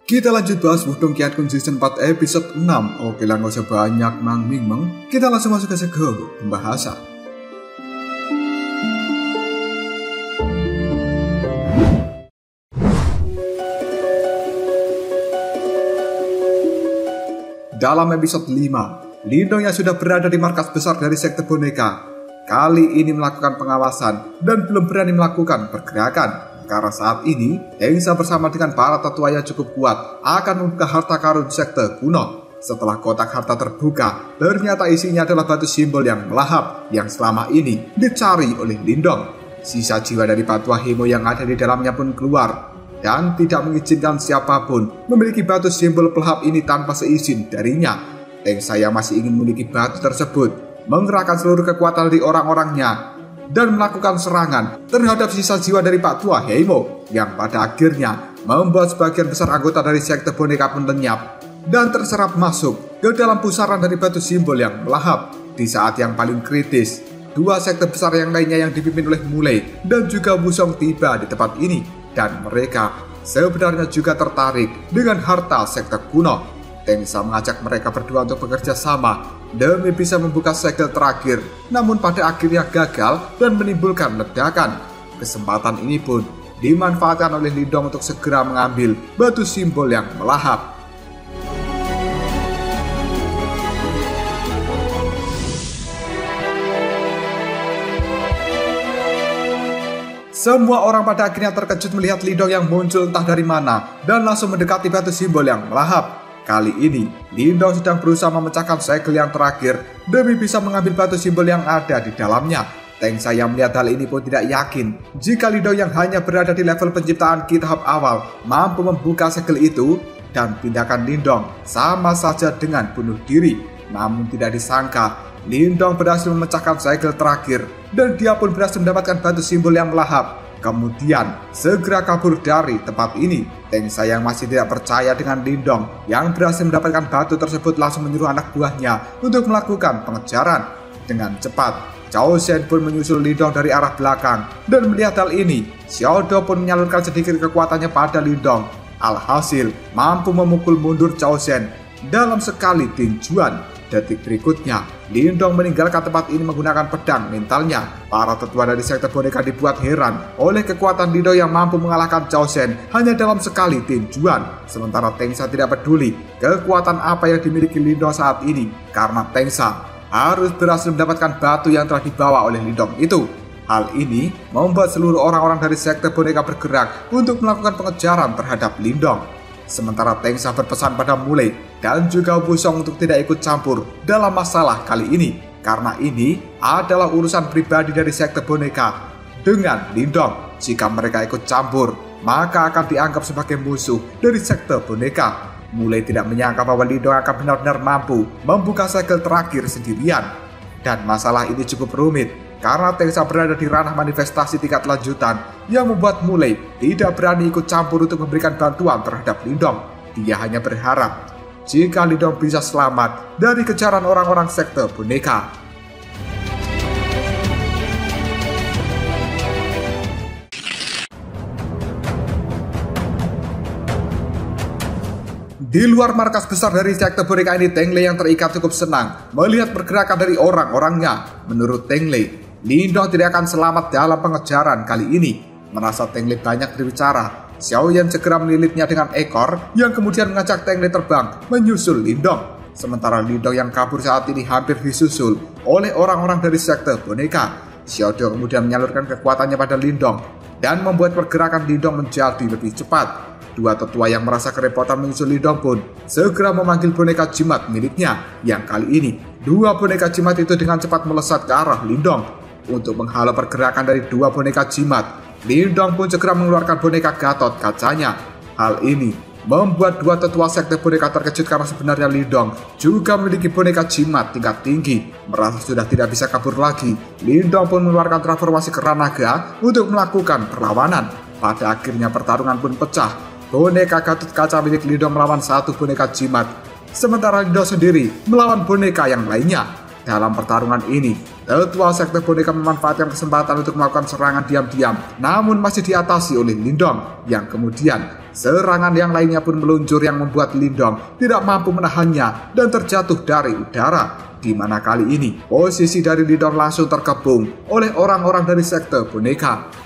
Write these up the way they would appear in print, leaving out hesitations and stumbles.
Kita lanjut bahas Wudong Qiangun Season 4 episode 6. Oke lah, gak usah banyak mang-ming-meng. Kita langsung masuk ke segel pembahasan. Dalam episode 5, Lindong yang sudah berada di markas besar dari sekte boneka kali ini melakukan pengawasan dan belum berani melakukan pergerakan. Karena saat ini, Tengsa bersama dengan para tetua yang cukup kuat akan membuka harta karun sekte kuno. Setelah kotak harta terbuka, ternyata isinya adalah batu simbol yang melahap yang selama ini dicari oleh Lindong. Sisa jiwa dari Patua Hemo yang ada di dalamnya pun keluar dan tidak mengizinkan siapapun memiliki batu simbol pelahap ini tanpa seizin darinya. Tengsa yang masih ingin memiliki batu tersebut mengerahkan seluruh kekuatan dari orang-orangnya dan melakukan serangan terhadap sisa jiwa dari Pak Tua Heimo yang pada akhirnya membuat sebagian besar anggota dari sekte boneka pun lenyap dan terserap masuk ke dalam pusaran dari batu simbol yang melahap. Di saat yang paling kritis, dua sekte besar yang lainnya yang dipimpin oleh Mulai dan juga Wusong tiba di tempat ini dan mereka sebenarnya juga tertarik dengan harta sekte kuno. Tengsa mengajak mereka berdua untuk bekerja sama demi bisa membuka segel terakhir, namun pada akhirnya gagal dan menimbulkan ledakan. Kesempatan ini pun dimanfaatkan oleh Lindong untuk segera mengambil batu simbol yang melahap. Semua orang pada akhirnya terkejut melihat Lindong yang muncul entah dari mana dan langsung mendekati batu simbol yang melahap. Kali ini, Lindong sedang berusaha memecahkan segel yang terakhir demi bisa mengambil batu simbol yang ada di dalamnya. Tengsa yang melihat hal ini pun tidak yakin jika Lindong yang hanya berada di level penciptaan ki tahap awal mampu membuka segel itu, dan tindakan Lindong sama saja dengan bunuh diri. Namun tidak disangka, Lindong berhasil memecahkan segel terakhir dan dia pun berhasil mendapatkan batu simbol yang melahap. Kemudian segera kabur dari tempat ini. Tengsa yang masih tidak percaya dengan Lindong yang berhasil mendapatkan batu tersebut langsung menyuruh anak buahnya untuk melakukan pengejaran. Dengan cepat, Cao Shen pun menyusul Lindong dari arah belakang dan melihat hal ini, Xiao Do pun menyalurkan sedikit kekuatannya pada Lindong. Alhasil mampu memukul mundur Cao Shen dalam sekali tinjuan. Detik berikutnya, Lindong meninggalkan tempat ini menggunakan pedang mentalnya. Para tetua dari sekte boneka dibuat heran oleh kekuatan Lindong yang mampu mengalahkan Cao Shen hanya dalam sekali tinjuan. Sementara Tengsa tidak peduli kekuatan apa yang dimiliki Lindong saat ini, karena Tengsa harus berhasil mendapatkan batu yang telah dibawa oleh Lindong itu. Hal ini membuat seluruh orang-orang dari sekte boneka bergerak untuk melakukan pengejaran terhadap Lindong. Sementara Tengsa berpesan pada Mulai dan juga Wusong untuk tidak ikut campur dalam masalah kali ini, karena ini adalah urusan pribadi dari sekte boneka dengan Lindong. Jika mereka ikut campur, maka akan dianggap sebagai musuh dari sekte boneka. Mulai tidak menyangka bahwa Lindong akan benar-benar mampu membuka segel terakhir sendirian, dan masalah ini cukup rumit karena Tengsa berada di ranah manifestasi tingkat lanjutan yang membuat Mulai tidak berani ikut campur untuk memberikan bantuan terhadap Lindong. Dia hanya berharap jika Lindong bisa selamat dari kejaran orang-orang sekte boneka. Di luar markas besar dari sekte boneka ini, Teng Lei yang terikat cukup senang melihat pergerakan dari orang-orangnya. Menurut Teng Lei, Lindong tidak akan selamat dalam pengejaran kali ini. Merasa Teng Lei banyak berbicara, Xiao Yan segera melilitnya dengan ekor yang kemudian mengajak Teng Lei terbang menyusul Lindong. Sementara Lindong yang kabur saat ini hampir disusul oleh orang-orang dari sekte boneka. Xiao Do kemudian menyalurkan kekuatannya pada Lindong dan membuat pergerakan Lindong menjadi lebih cepat. Dua tetua yang merasa kerepotan menyusul Lindong pun segera memanggil boneka jimat miliknya. Yang kali ini, dua boneka jimat itu dengan cepat melesat ke arah Lindong. Untuk menghalau pergerakan dari dua boneka jimat, Lindong pun segera mengeluarkan boneka Gatot kacanya. Hal ini membuat dua tetua sekte boneka terkejut karena sebenarnya Lindong juga memiliki boneka jimat tingkat tinggi. Merasa sudah tidak bisa kabur lagi, Lindong pun mengeluarkan transformasi kera naga untuk melakukan perlawanan. Pada akhirnya pertarungan pun pecah. Boneka Gatot kaca milik Lindong melawan satu boneka jimat, sementara Lindong sendiri melawan boneka yang lainnya. Dalam pertarungan ini, Tetua sekte boneka memanfaatkan kesempatan untuk melakukan serangan diam-diam, namun masih diatasi oleh Lindong, yang kemudian serangan yang lainnya pun meluncur yang membuat Lindong tidak mampu menahannya dan terjatuh dari udara. Di mana kali ini posisi dari Lindong langsung terkepung oleh orang-orang dari sekte boneka.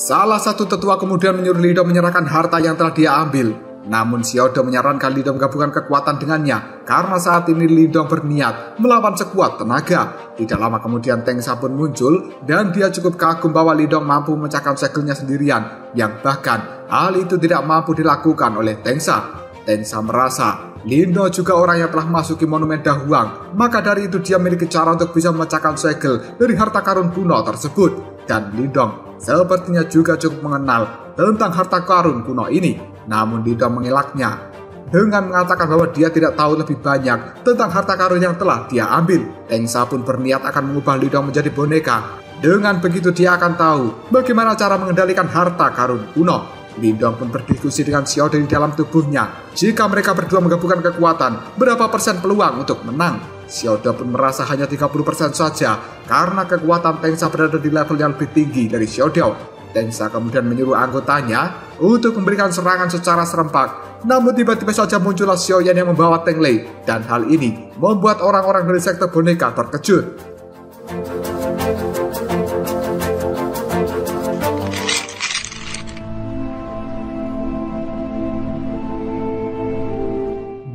Salah satu tetua kemudian menyuruh Lindong menyerahkan harta yang telah dia ambil. Namun Xiaoda menyarankan Lindong menggabungkan kekuatan dengannya karena saat ini Lindong berniat melawan sekuat tenaga. Tidak lama kemudian Teng Sa pun muncul dan dia cukup kagum bahwa Lindong mampu memecahkan segelnya sendirian, yang bahkan hal itu tidak mampu dilakukan oleh Teng Sa. Teng Sa merasa Lindong juga orang yang telah memasuki monumen Dahuang, maka dari itu dia memiliki cara untuk bisa memecahkan segel dari harta karun kuno tersebut. Dan Lindong sepertinya juga cukup mengenal tentang harta karun kuno ini. Namun Lindong mengelaknya dengan mengatakan bahwa dia tidak tahu lebih banyak tentang harta karun yang telah dia ambil. Teng Sa pun berniat akan mengubah Lindong menjadi boneka. Dengan begitu dia akan tahu bagaimana cara mengendalikan harta karun kuno. Lindong pun berdiskusi dengan Xiaoda di dalam tubuhnya. Jika mereka berdua menggabungkan kekuatan, berapa persen peluang untuk menang? Xiaoda pun merasa hanya 30% saja karena kekuatan Teng Sa berada di level yang lebih tinggi dari Xiaoda. Teng Sa kemudian menyuruh anggotanya untuk memberikan serangan secara serempak. Namun tiba-tiba saja muncullah Xiaoyan yang membawa Teng Lei, dan hal ini membuat orang-orang dari sekte boneka terkejut.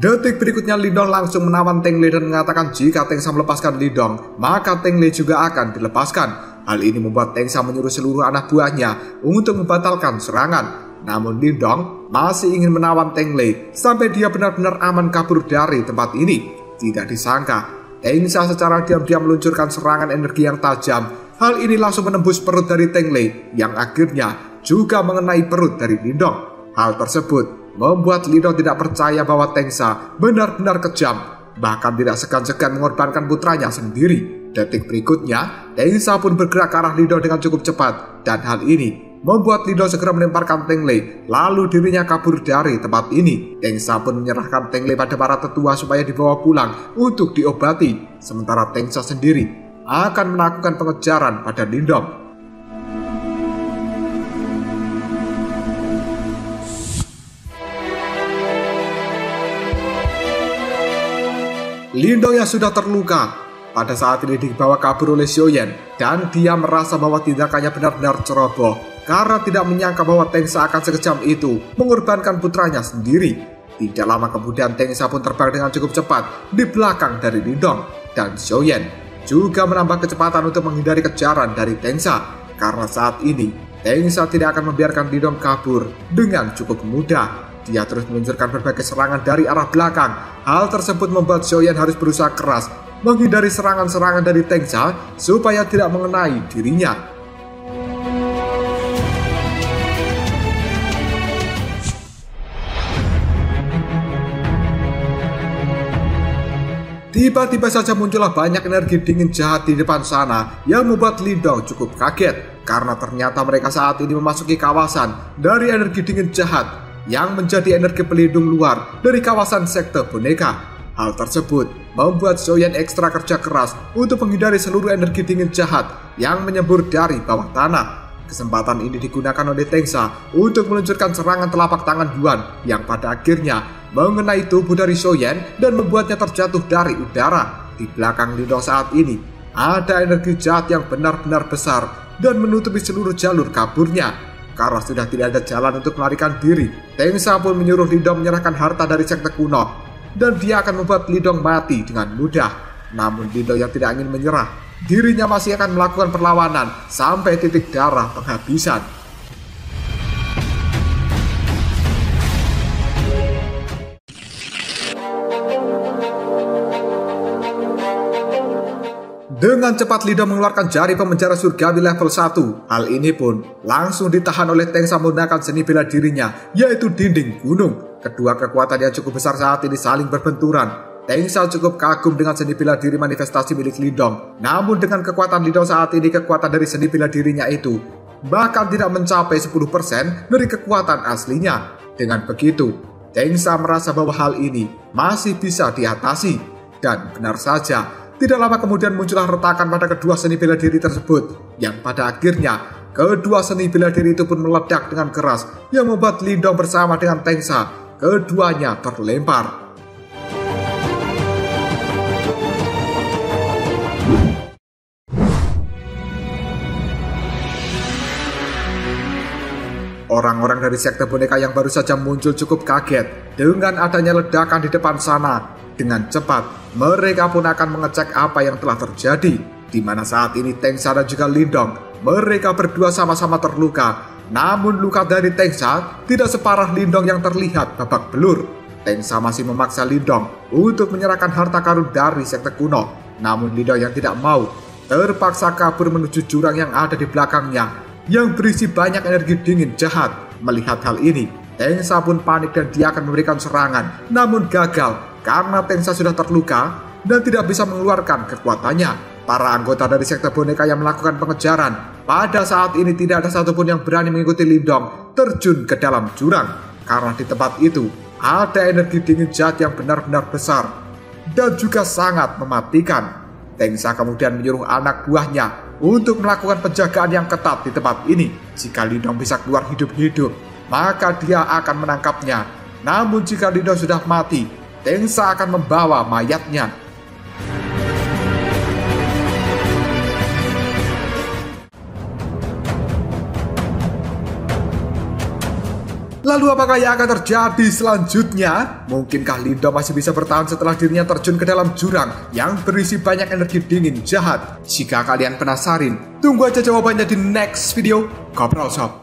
Detik berikutnya Lindong langsung menawan Teng Lei dan mengatakan jika Teng Sa melepaskan Lindong, maka Teng Lei juga akan dilepaskan. Hal ini membuat Teng Sa menyuruh seluruh anak buahnya untuk membatalkan serangan. Namun Lindong masih ingin menawan Teng Lei sampai dia benar-benar aman kabur dari tempat ini. Tidak disangka, Teng Sa secara diam-diam meluncurkan serangan energi yang tajam. Hal ini langsung menembus perut dari Teng Lei yang akhirnya juga mengenai perut dari Lindong. Hal tersebut membuat Lindong tidak percaya bahwa Teng Sa benar-benar kejam, bahkan tidak segan-segan mengorbankan putranya sendiri. Detik berikutnya, Teng Sa pun bergerak ke arah Lindong dengan cukup cepat, dan hal ini membuat Lindong segera melemparkan Teng Lei, lalu dirinya kabur dari tempat ini. Teng Sa pun menyerahkan Teng Lei pada para tetua supaya dibawa pulang untuk diobati, sementara Teng Sa sendiri akan melakukan pengejaran pada Lindong. Lindong yang sudah terluka pada saat ini dibawa kabur oleh Xiaoyan, dan dia merasa bahwa tindakannya benar-benar ceroboh karena tidak menyangka bahwa Teng Sa akan sekejam itu mengorbankan putranya sendiri. Tidak lama kemudian Teng Sa pun terbang dengan cukup cepat di belakang dari Lindong, dan Xiaoyan juga menambah kecepatan untuk menghindari kejaran dari Teng Sa karena saat ini Teng Sa tidak akan membiarkan Lindong kabur dengan cukup mudah. Dia terus meluncurkan berbagai serangan dari arah belakang. Hal tersebut membuat Xiaoyan harus berusaha keras menghindari serangan-serangan dari Teng Sa supaya tidak mengenai dirinya. Tiba-tiba saja muncullah banyak energi dingin jahat di depan sana yang membuat Lindong cukup kaget karena ternyata mereka saat ini memasuki kawasan dari energi dingin jahat yang menjadi energi pelindung luar dari kawasan sekte boneka. Hal tersebut membuat Xiaoyan ekstra kerja keras untuk menghindari seluruh energi dingin jahat yang menyembur dari bawah tanah. Kesempatan ini digunakan oleh Teng Sa untuk meluncurkan serangan telapak tangan Yuan yang pada akhirnya mengenai tubuh dari Xiaoyan dan membuatnya terjatuh dari udara. Di belakang Lindong saat ini ada energi jahat yang benar-benar besar dan menutupi seluruh jalur kaburnya. Karena sudah tidak ada jalan untuk melarikan diri, Teng Sa pun menyuruh Lindong menyerahkan harta dari sekte kuno, dan dia akan membuat Lindong mati dengan mudah. Namun Lindong yang tidak ingin menyerah, dirinya masih akan melakukan perlawanan sampai titik darah penghabisan. Dengan cepat Lindong mengeluarkan jari pemenjara surgawi level 1. Hal ini pun langsung ditahan oleh Teng Sa menggunakan seni bela dirinya, yaitu dinding gunung. Kedua kekuatan yang cukup besar saat ini saling berbenturan. Teng Sa cukup kagum dengan seni bela diri manifestasi milik Lindong. Namun dengan kekuatan Lindong saat ini, kekuatan dari seni bela dirinya itu bahkan tidak mencapai 10% dari kekuatan aslinya. Dengan begitu, Tengsa merasa bahwa hal ini masih bisa diatasi. Dan benar saja, tidak lama kemudian muncullah retakan pada kedua seni bela diri tersebut, yang pada akhirnya kedua seni bela diri itu pun meledak dengan keras yang membuat Lindong bersama dengan Tengsa keduanya terlempar. Orang-orang dari sekte boneka yang baru saja muncul cukup kaget dengan adanya ledakan di depan sana. Dengan cepat, mereka pun akan mengecek apa yang telah terjadi, di mana saat ini Tengsa dan juga Lindong, mereka berdua sama-sama terluka. Namun luka dari Tengsa tidak separah Lindong yang terlihat babak belur. Tengsa masih memaksa Lindong untuk menyerahkan harta karun dari sekte kuno. Namun Lindong yang tidak mau, terpaksa kabur menuju jurang yang ada di belakangnya, yang berisi banyak energi dingin jahat. Melihat hal ini, Tengsa pun panik dan dia akan memberikan serangan, namun gagal karena Tengsa sudah terluka dan tidak bisa mengeluarkan kekuatannya. Para anggota dari sekte boneka yang melakukan pengejaran pada saat ini tidak ada satupun yang berani mengikuti Lindong terjun ke dalam jurang, karena di tempat itu ada energi dingin jahat yang benar-benar besar dan juga sangat mematikan. Tengsa kemudian menyuruh anak buahnya untuk melakukan penjagaan yang ketat di tempat ini. Jika Lindong bisa keluar hidup-hidup, maka dia akan menangkapnya. Namun jika Lindong sudah mati, Tengsa akan membawa mayatnya. Lalu apakah yang akan terjadi selanjutnya? Mungkinkah Lindong masih bisa bertahan setelah dirinya terjun ke dalam jurang yang berisi banyak energi dingin jahat? Jika kalian penasaran, tunggu aja jawabannya di next video Ngobrol Shop.